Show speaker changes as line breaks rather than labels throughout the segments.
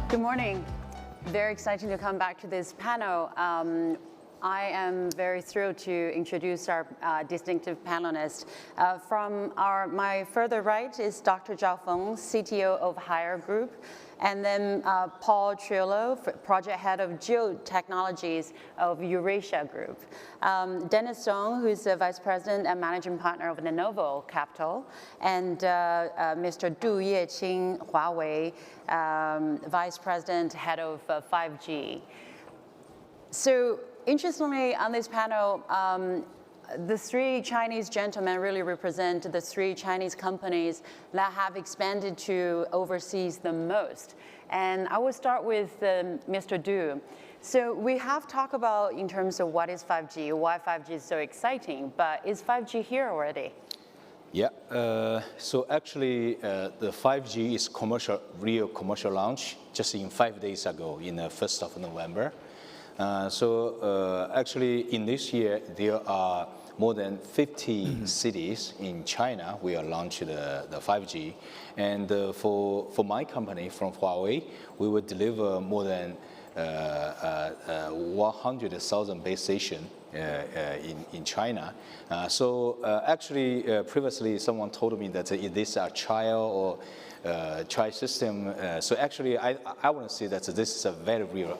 Good morning. Very exciting to come back to this panel. I am very thrilled to introduce our distinctive panelists. From my further right is Dr. Zhao Feng, CTO of Haier Group, and then Paul Triolo, project head of Geo-technologies of Eurasia Group. Dennis Song, who's the vice president and managing partner of Lenovo Capital, and Mr. Yeqing, Huawei, vice president, head of 5G. So, interestingly, on this panel, the three Chinese gentlemen really represent the three Chinese companies that have expanded to overseas the most. And I will start with Mr. Du. So we have talked about in terms of what is 5G, why 5G is so exciting, but is 5G here already?
Yeah, so actually the 5G is real commercial launch just in 5 days ago, in the 1st of November. Actually, in this year, there are more than 50 cities in China will launch the 5G. And for my company, from Huawei, we will deliver more than 100,000 base stations in China. Actually, previously, someone told me that is this a trial or trial system. So actually, I want to say that this is a very real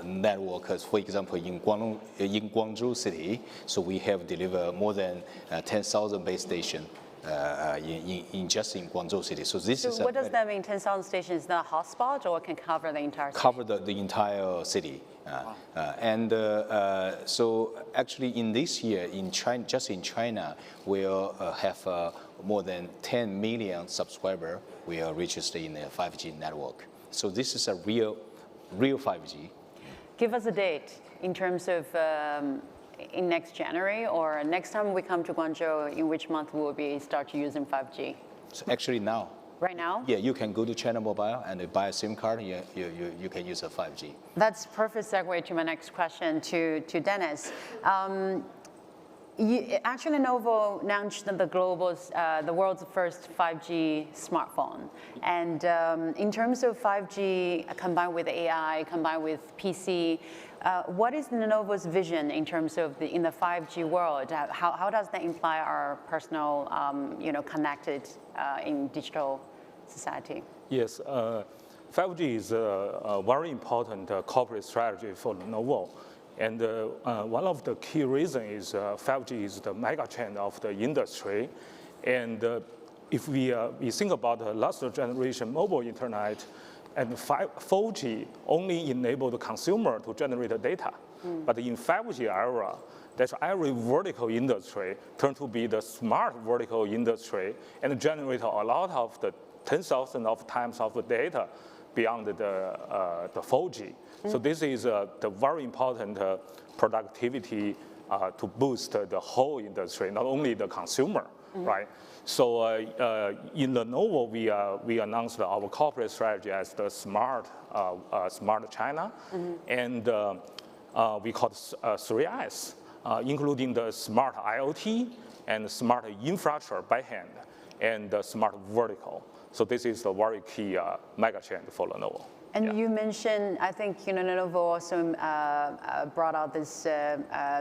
network. For example, in Guangzhou city, so we have delivered more than 10,000 base stations just in Guangzhou city. So this is.
So what does that mean? 10,000 stations is the hotspot, or can cover the entire city?
Cover the entire city. So actually, in this year, in China, just in China, we'll have more than 10 million subscribers we are registered in the 5G network. So this is a real 5G.
Give us a date in terms of in next January or next time we come to Guangzhou, in which month will we start using 5G?
So actually now.
Right now?
Yeah, you can go to China Mobile and buy a SIM card. You can use a 5G.
That's perfect segue to my next question to Dennis. Actually, Lenovo launched the world's first 5G smartphone. And in terms of 5G combined with AI, combined with PC, what is Lenovo's vision in terms of in the 5G world? How does that imply our personal, connected in digital society?
Yes, 5G is a very important corporate strategy for Lenovo. And one of the key reasons is 5G is the mega trend of the industry. And if we think about the last generation mobile internet, and 4G only enabled the consumer to generate the data. But in 5G era, that every vertical industry turned to be the smart vertical industry and generate a lot of the 10,000 of times of the data beyond the 4G. So this is the very important productivity to boost the whole industry, not only the consumer, right? So in Lenovo, we announced our corporate strategy as the Smart China, and we call it 3S, including the smart IoT and smart infrastructure by hand and the smart vertical. So this is a very key mega trend for Lenovo.
And you mentioned, I think Lenovo also brought out this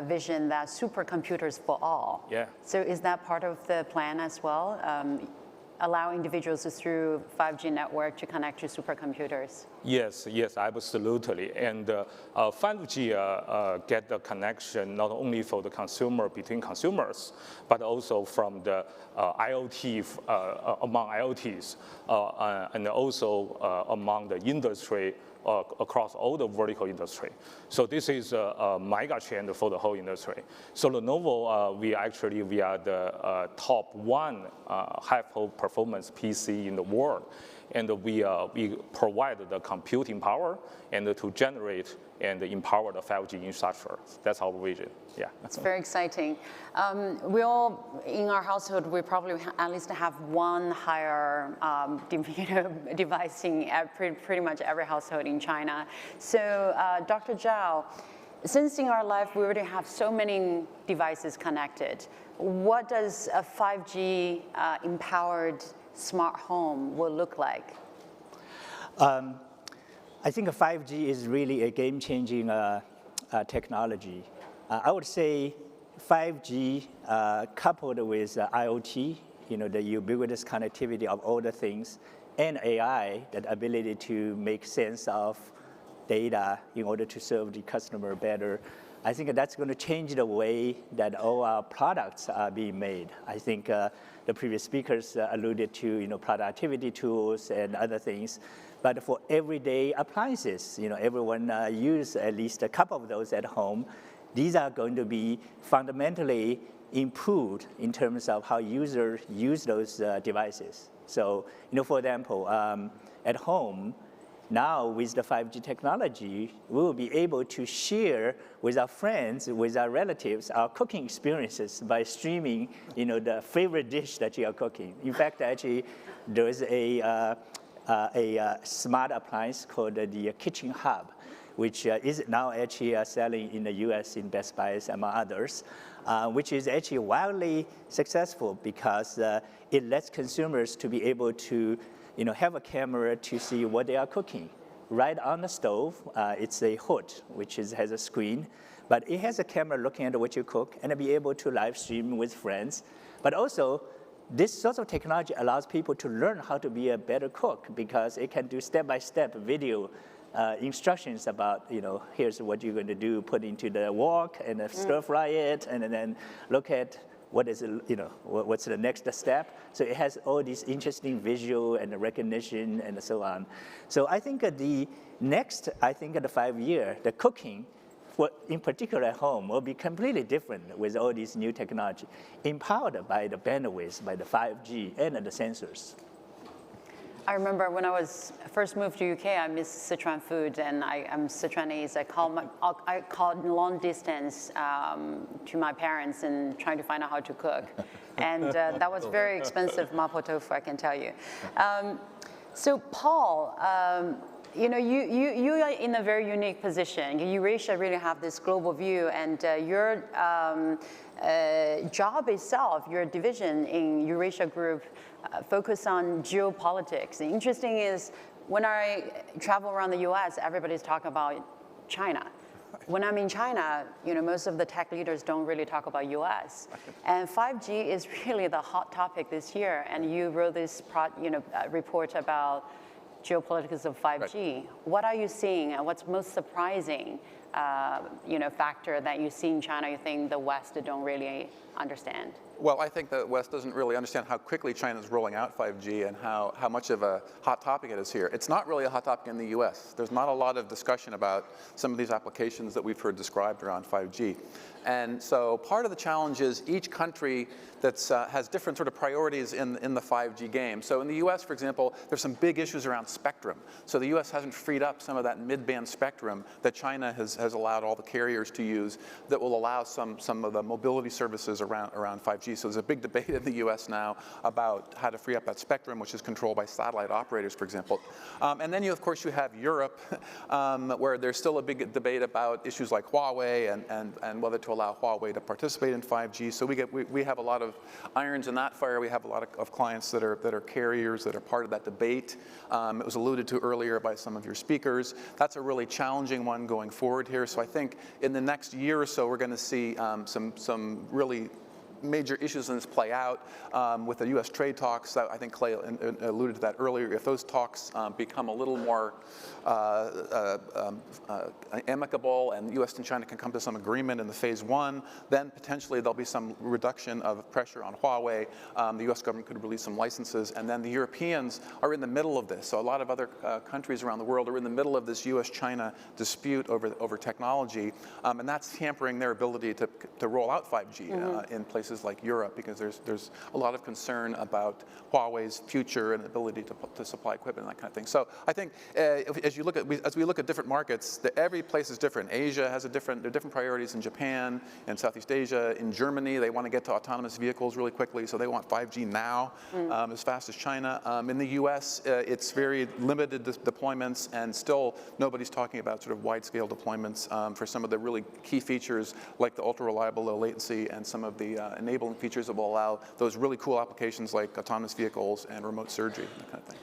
vision that supercomputers for all.
Yeah.
So is that part of the plan as well? Allow individuals through 5G network to connect to supercomputers?
Yes, absolutely. And 5G get the connection not only for the consumer between consumers, but also from the IoT among IoTs, and also among the industry across all the vertical industry. So this is a mega trend for the whole industry. So Lenovo, we are the top one high performance PC in the world. And we provide the computing power and to generate and empower the 5G infrastructure. That's our vision. Yeah.
It's very exciting. We all, in our household, we probably at least have one Haier device in pretty much every household in China. So, Dr. Zhao, since in our life we already have so many devices connected, what does a 5G empowered smart home will look like
I think 5G is really a game-changing technology. I would say 5G coupled with IoT, the ubiquitous connectivity of all the things, and AI, that ability to make sense of data in order to serve the customer better. I think that's going to change the way that all our products are being made. I think the previous speakers alluded to productivity tools and other things. But for everyday appliances, everyone use at least a couple of those at home. These are going to be fundamentally improved in terms of how users use those devices. So, for example, at home, now with the 5G technology, we will be able to share with our friends, with our relatives, our cooking experiences by streaming, the favorite dish that you are cooking. In fact, actually, there is a smart appliance called the Kitchen Hub, which is now actually selling in the US in Best Buys, among others, which is actually wildly successful because it lets consumers to be able to have a camera to see what they are cooking. Right on the stove, it's a hood, which has a screen, but it has a camera looking at what you cook and be able to live stream with friends. But also, this sort of technology allows people to learn how to be a better cook because it can do step-by-step video instructions about, here's what you're going to do, put into the wok and stir fry it, and then look at what is, what's the next step. So it has all these interesting visual and recognition and so on. So I think the next, the 5 year, the cooking, in particular at home, will be completely different with all these new technology, empowered by the bandwidth, by the 5G and the sensors.
I remember when I first moved to UK, I missed Sichuan food, and I'm Sichuanese. I called long distance to my parents and trying to find out how to cook. And that was very expensive mapo tofu, I can tell you. So Paul, you are in a very unique position. Eurasia really have this global view, and your job itself, your division in Eurasia Group, focus on geopolitics. The interesting is when I travel around the US, everybody's talking about China. When I'm in China, most of the tech leaders don't really talk about US. And 5G is really the hot topic this year. And you wrote this report about geopolitics of 5G. Right. What are you seeing, and what's most surprising factor that you see in China you think the West don't really understand?
Well, I think the West doesn't really understand how quickly China is rolling out 5G and how much of a hot topic it is here. It's not really a hot topic in the US. There's not a lot of discussion about some of these applications that we've heard described around 5G. And so part of the challenge is each country has different sort of priorities in the 5G game. So in the US, for example, there's some big issues around spectrum. So the US hasn't freed up some of that mid-band spectrum that China has allowed all the carriers to use that will allow some of the mobility services around 5G. So there's a big debate in the US now about how to free up that spectrum, which is controlled by satellite operators, for example. And then of course you have Europe, where there's still a big debate about issues like Huawei and whether to allow Huawei to participate in 5G. So we have a lot of irons in that fire. We have a lot of clients that are carriers that are part of that debate. It was alluded to earlier by some of your speakers. That's a really challenging one going forward here. So I think in the next year or so, we're going to see some really major issues in this play out with the U.S. trade talks. That, I think Clay alluded to that earlier. If those talks become a little more amicable and the U.S. and China can come to some agreement in the phase one, then potentially there'll be some reduction of pressure on Huawei. The U.S. government could release some licenses, and then the Europeans are in the middle of this. So a lot of other countries around the world are in the middle of this U.S.-China dispute over technology, and that's hampering their ability to roll out 5G in places like Europe, because there's a lot of concern about Huawei's future and ability to supply equipment and that kind of thing. So I think as we look at different markets, every place is different. Asia has there are different priorities in Japan and Southeast Asia. In Germany, they want to get to autonomous vehicles really quickly, so they want 5G now, as fast as China. In the U.S., it's very limited deployments, and still nobody's talking about sort of wide-scale deployments for some of the really key features like the ultra-reliable low latency and some of the enabling features that will allow those really cool applications like autonomous vehicles and remote surgery, that kind of thing.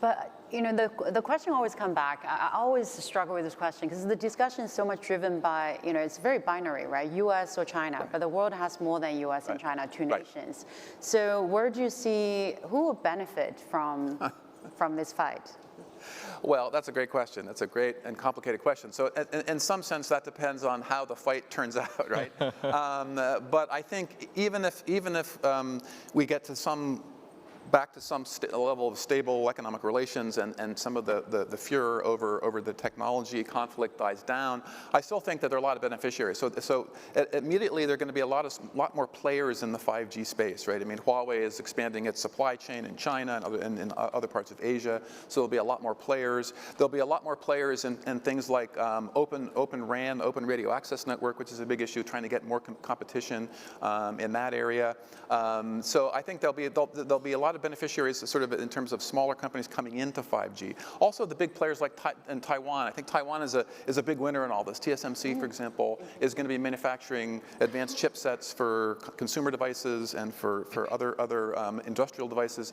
But You know, the question always come back. I always struggle with this question because the discussion is so much driven by, you know, it's very binary, right? US or China, but the world has more than US and China, two nations. So where do you see, who will benefit from this fight?
Well, that's a great question. That's a great and complicated question. So in some sense, that depends on how the fight turns out, right? But I think even if we get to back to some level of stable economic relations and some of the furor over the technology conflict dies down, I still think that there are a lot of beneficiaries. So immediately there are going to be a lot more players in the 5G space, right? I mean, Huawei is expanding its supply chain in China and in other parts of Asia, so there'll be a lot more players. There'll be a lot more players in things like open RAN, Open Radio Access Network, which is a big issue, trying to get more competition in that area. So I think there'll be a lot of beneficiaries sort of in terms of smaller companies coming into 5G. Also the big players like in Taiwan. I think Taiwan is a big winner in all this. TSMC, for example, is going to be manufacturing advanced chipsets for consumer devices and for other industrial devices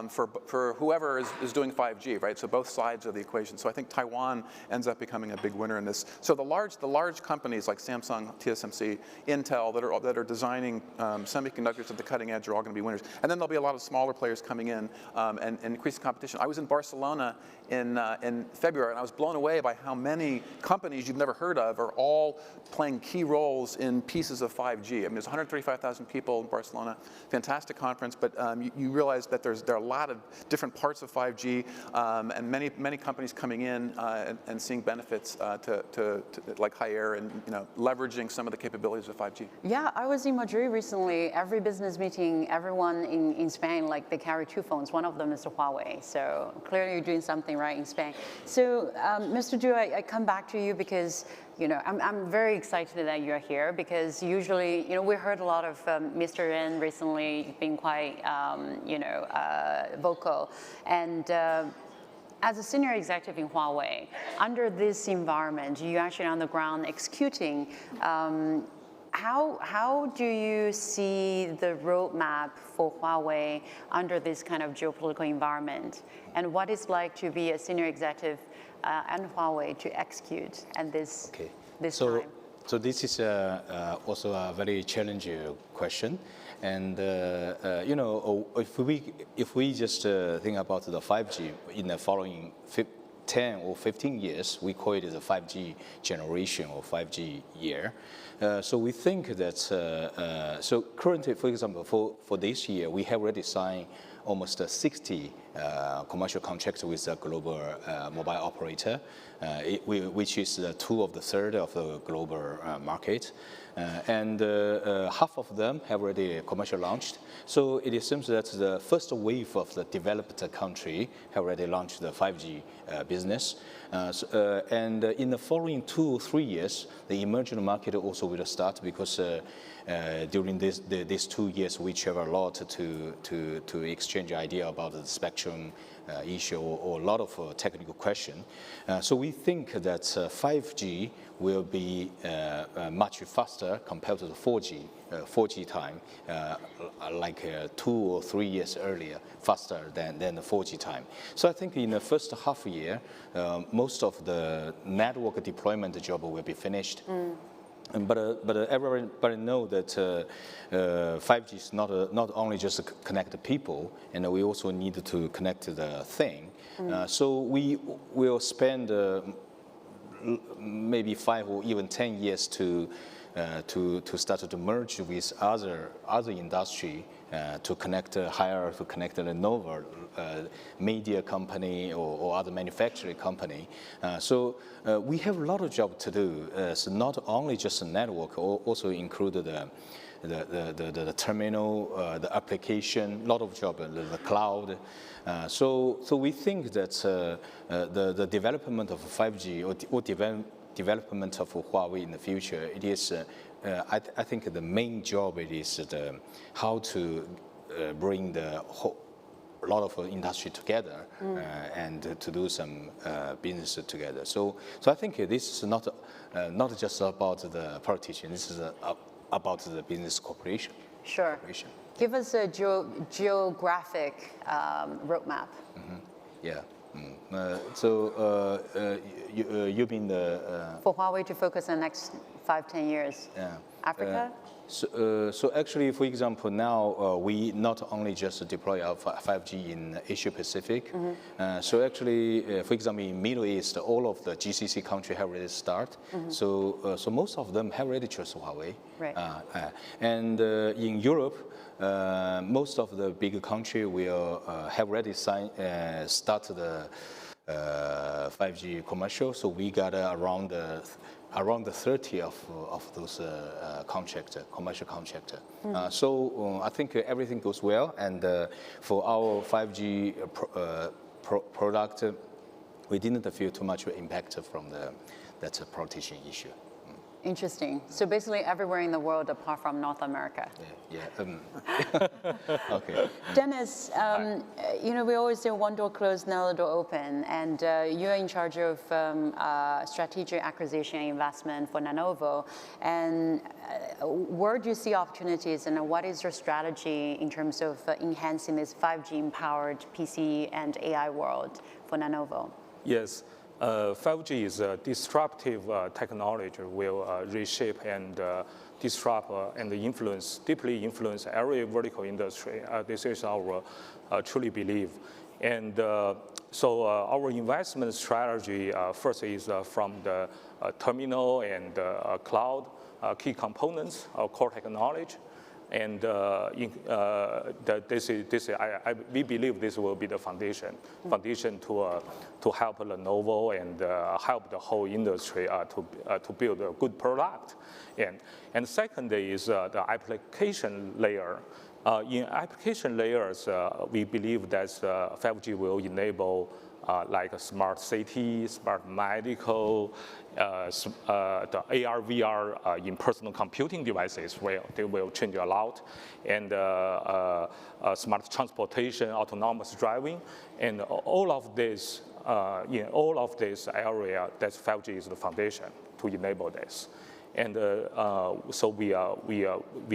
for whoever is doing 5G, right? So both sides of the equation. So I think Taiwan ends up becoming a big winner in this. So the large companies like Samsung, TSMC, Intel that are designing semiconductors at the cutting edge are all going to be winners. And then there'll be a lot of smaller players coming in and increasing competition. I was in Barcelona in February, and I was blown away by how many companies you've never heard of are all playing key roles in pieces of 5G. I mean, there's 135,000 people in Barcelona, fantastic conference, but you realize that there are a lot of different parts of 5G and many companies coming in and seeing benefits to like Haier and leveraging some of the capabilities of 5G.
Yeah, I was in Madrid recently. Every business meeting, everyone in Spain, like they carry two phones. One of them is a Huawei. So clearly you're doing something right in Spain. So Mr. Zhao, I come back to you because I'm very excited that you're here because usually, we heard a lot of Mr. Ren recently being quite, vocal. And as a senior executive in Huawei, under this environment, you actually on the ground executing. How do you see the roadmap for Huawei under this kind of geopolitical environment? And what it's like to be a senior executive and Huawei to execute at this time?
So this is also a very challenging question. And if we just think about the 5G in the following 10 or 15 years, we call it the 5G generation or 5G year. So we think that, so currently, for example, for this year, we have already signed almost 60 commercial contracts with a global mobile operator, which is 2 of the 3rd of the global market. And half of them have already commercial launched. So it seems that the first wave of the developed country have already launched the 5G business. And in the following 2 or 3 years, the emerging market also will start because during these 2 years, we travel a lot to exchange idea about the spectrum issue or a lot of technical question. So we think that 5G will be much faster compared to the 4G time, like 2 or 3 years earlier, faster than the 4G time. So I think in the first half year, most of the network deployment job will be finished. But everybody knows that 5G is not only just to connect the people, and we also need to connect the thing. So we will spend maybe 5 or even 10 years to start to merge with other industry to connect Haier, to connect Lenovo, media company or other manufacturing company. So we have a lot of job to do. So not only just a network, also include the terminal, the application, a lot of job, the cloud. So we think that the development of 5G or development of Huawei in the future, it is, I think the main job it is how to bring a lot of industry together and to do some business together. So I think this is not just about the politician. This is about the business cooperation.
Sure. Give us a geographic roadmap.
Yeah. You mean the...
For Huawei to focus on the next 5-10 years?
Yeah.
Africa?
So actually, for example, now we not only just deploy our 5G in Asia Pacific. So actually, for example, in Middle East, all of the GCC countries have already started. So most of them have already chosen Huawei.
Right.
And in Europe, most of the big countries will have already started the 5G commercial. So we got around 30 of those commercial contracts. So I think everything goes well, and for our 5G product, we didn't feel too much impact from that protection issue.
Interesting. So basically everywhere in the world apart from North America.
Okay.
Dennis, you know, we always say one door closed, another door open, and you're in charge of strategic acquisition and investment for Lenovo. And where do you see opportunities, and what is your strategy in terms of enhancing this 5G-empowered PC and AI world for Lenovo?
Yes. 5G is a disruptive technology, will reshape and disrupt and deeply influence every vertical industry. This is our truly belief. And so our investment strategy first is from the terminal and cloud key components of core technology. And we believe this will be the foundation to help Lenovo and help the whole industry to build a good product. And second is the application layer. In application layers, we believe that 5G will enable like a smart city, smart medical, the AR, VR in personal computing devices, where they will change a lot, and smart transportation, autonomous driving, and all of this, in all of this area, that 5G is the foundation to enable this. And so we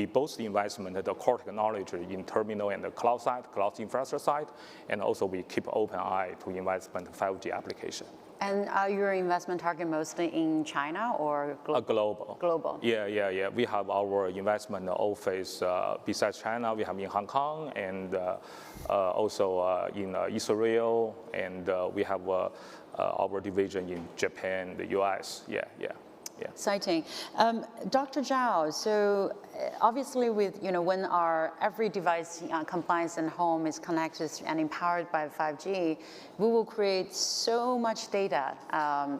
both investment at the core technology in terminal and the cloud side, cloud infrastructure side, and also we keep open eye to investment 5G application.
And are your investment target mostly in China or global? Global.
Yeah. We have our investment office besides China. We have in Hong Kong and also in Israel, and we have our division in Japan, the US. Yeah.
Exciting. Dr. Zhao, so obviously with, you know, when our every device compliance in home is connected and empowered by 5G, we will create so much data,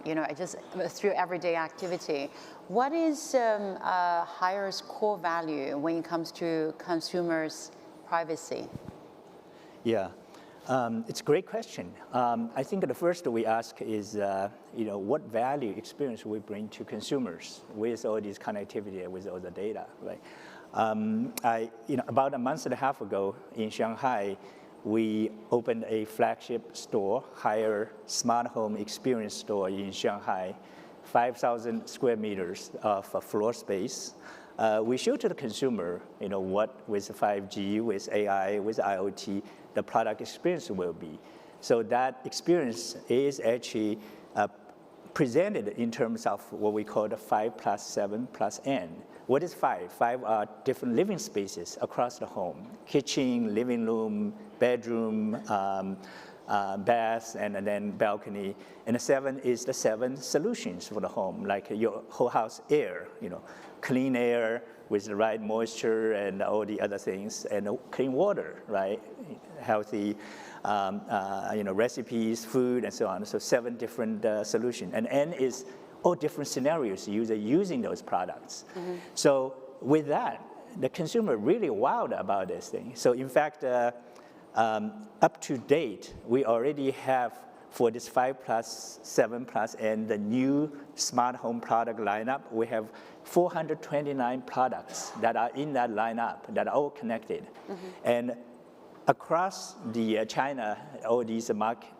you know, just through everyday activity. What is Hire's core value when it comes to consumers' privacy?
Yeah. It's a great question. I think the first we ask is, you know, what value experience we bring to consumers with all this connectivity and with all the data, right? You know, about a month and a half ago in Shanghai, we opened a flagship store, Hire Smart Home Experience Store in Shanghai, 5,000 square meters of floor space. We show to the consumer, you know, what with 5G, with AI, with IoT, the product experience will be. So that experience is actually presented in terms of what we call the 5+7+N. What is 5? 5 are different living spaces across the home: kitchen, living room, bedroom, bath, and then balcony. And the 7 is the 7 solutions for the home, like your whole house air, you know, clean air with the right moisture and all the other things, and clean water, right? Healthy, you know, recipes, food, and so on. So 7 different solutions. And N is all different scenarios using those products. So with that, the consumer really wowed about this thing. So in fact, up to date, we already have for this 5+7+N, the new smart home product lineup, we have 429 products that are in that lineup that are all connected. And across the China, all these markets,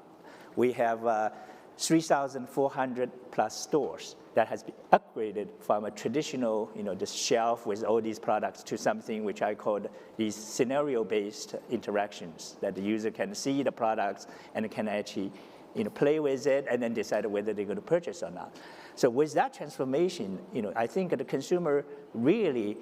we have 3,400 plus stores that has been upgraded from a traditional, you know, the shelf with all these products to something which I call these scenario-based interactions, that the user can see the products and can actually play with it, and then decide whether they're going to purchase or not. So with that transformation, I think the consumer really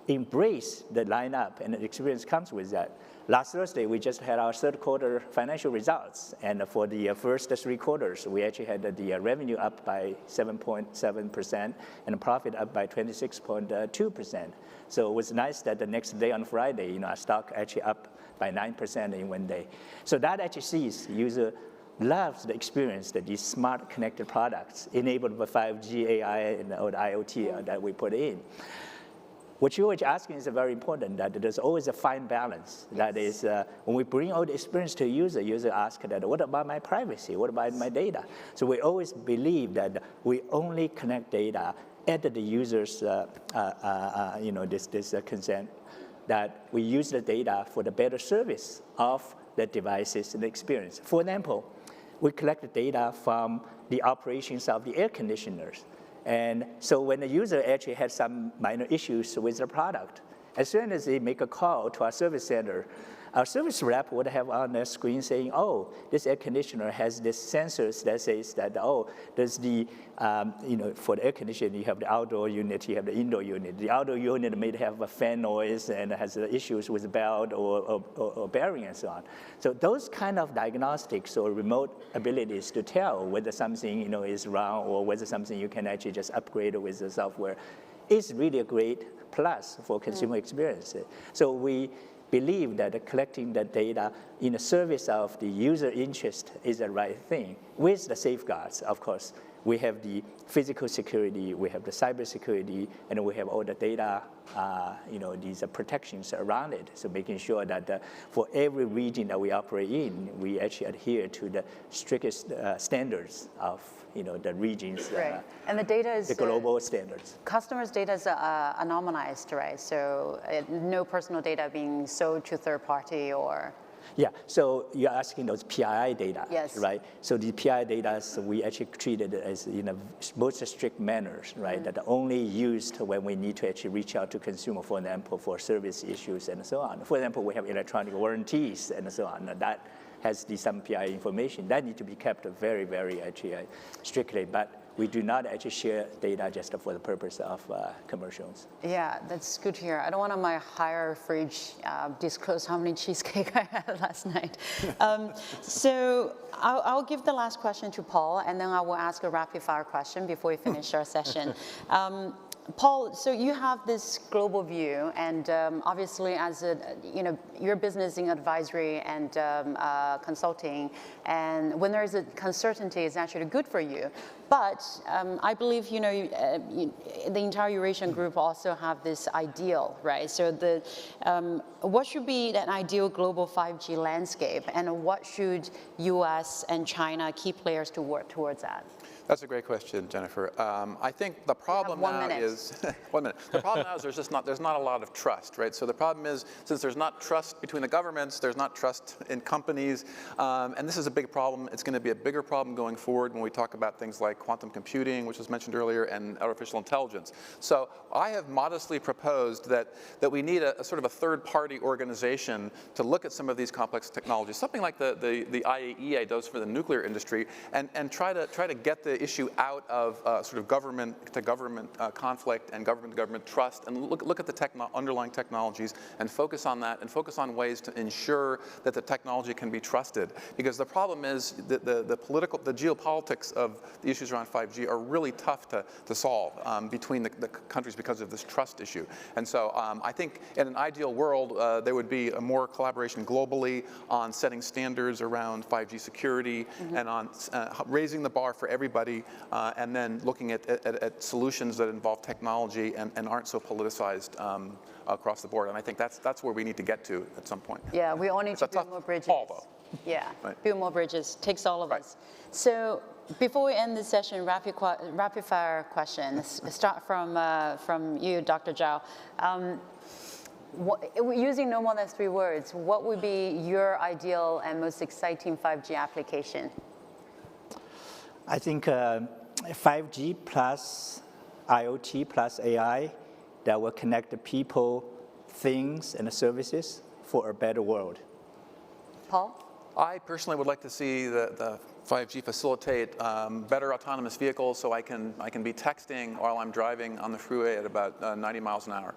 embrace the lineup, and the experience comes with that. Last Thursday, we just had our third quarter financial results, and for the first 3 quarters, we actually had the revenue up by 7.7% and the profit up by 26.2%. So it was nice that the next day on Friday, our stock actually up by 9% in one day. So that actually sees user loves the experience that these smart connected products enabled by 5G, AI, and the IoT that we put in. What you were asking is very important, that there's always a fine balance. Yes. That is, when we bring all the experience to a user asks that, what about my privacy? What about my data? So we always believe that we only connect data at the user's, this consent, that we use the data for the better service of the devices and the experience. For example, we collect the data from the operations of the air conditioners. And so when the user actually has some minor issues with the product, as soon as they make a call to our service center, our service rep would have on their screen saying, oh, this air conditioner has this sensors that says that, oh, there's the, for the air conditioner, you have the outdoor unit, you have the indoor unit. The outdoor unit may have a fan noise and has issues with belt or bearing and so on. So those kind of diagnostics or remote abilities to tell whether something, is wrong or whether something you can actually just upgrade with the software is really a great plus for consumer experience. So we believe that collecting the data in the service of the user interest is the right thing, with the safeguards, of course. We have the physical security, we have the cyber security, and we have all the data, these protections around it. So making sure that for every region that we operate in, we actually adhere to the strictest standards of the regions,
right. And the data is
the global standards.
Customers' data is anonymized, right? So no personal data being sold to third party or.
Yeah, so you're asking those PII data,
yes.
Right? So the PII data, we actually treat it as in a most strict manners, right? That are only used when we need to actually reach out to consumer, for example, for service issues and so on. For example, we have electronic warranties and so on. That has some PII information. That needs to be kept very, very actually strictly. But we do not actually share data just for the purpose of commercials.
Yeah, that's good to hear. I don't want on my higher fridge disclose how many cheesecake I had last night. So I'll give the last question to Paul, and then I will ask a rapid fire question before we finish our session. Paul, so you have this global view, and obviously, as your business in advisory and consulting, and when there is a uncertainty, it's actually good for you. But I believe the entire Eurasian group also have this ideal, right? So what should be an ideal global 5G landscape, and what should U.S. and China key players to work towards that?
That's a great question, Jennifer. I think the problem now is 1 minute. The problem now is there's not a lot of trust, right? So the problem is, since there's not trust between the governments, there's not trust in companies, and this is a big problem. It's going to be a bigger problem going forward when we talk about things like quantum computing, which was mentioned earlier, and artificial intelligence. So I have modestly proposed that we need a sort of a third-party organization to look at some of these complex technologies, something like the IAEA does for the nuclear industry, and try to get the issue out of sort of government-to-government conflict and government-to-government trust, and look at the underlying technologies and focus on that, and focus on ways to ensure that the technology can be trusted. Because the problem is that the geopolitics of the issues around 5G are really tough to solve between the countries because of this trust issue. And so I think in an ideal world, there would be more collaboration globally on setting standards around 5G security and on raising the bar for everybody, and then looking at solutions that involve technology and aren't so politicized across the board. And I think that's where we need to get to at some point.
Yeah, we all need to build more bridges. Yeah, right. Build more bridges. Takes all of us. So before we end this session, rapid fire questions. Start from you, Dr. Zhao. Using no more than 3 words, what would be your ideal and most exciting 5G application?
I think 5G plus IoT plus AI that will connect the people, things, and the services for a better world.
Paul?
I personally would like to see the 5G facilitate better autonomous vehicles, so I can be texting while I'm driving on the freeway at about 90 miles an hour.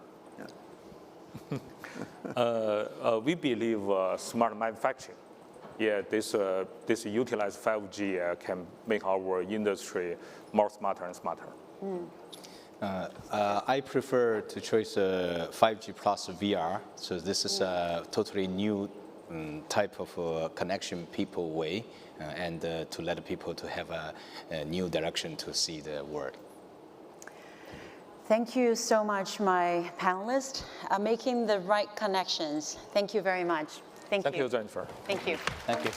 Yeah.
We believe smart manufacturing. Yeah, this utilize 5G can make our industry more smarter and smarter.
I prefer to choose 5G plus VR. So this is a totally new type of connection people way, and to let people to have a new direction to see the world.
Thank you so much, my panelists, making the right connections. Thank you very much. Thank you.
Thank you, Jennifer.
Thank you.
Thank you.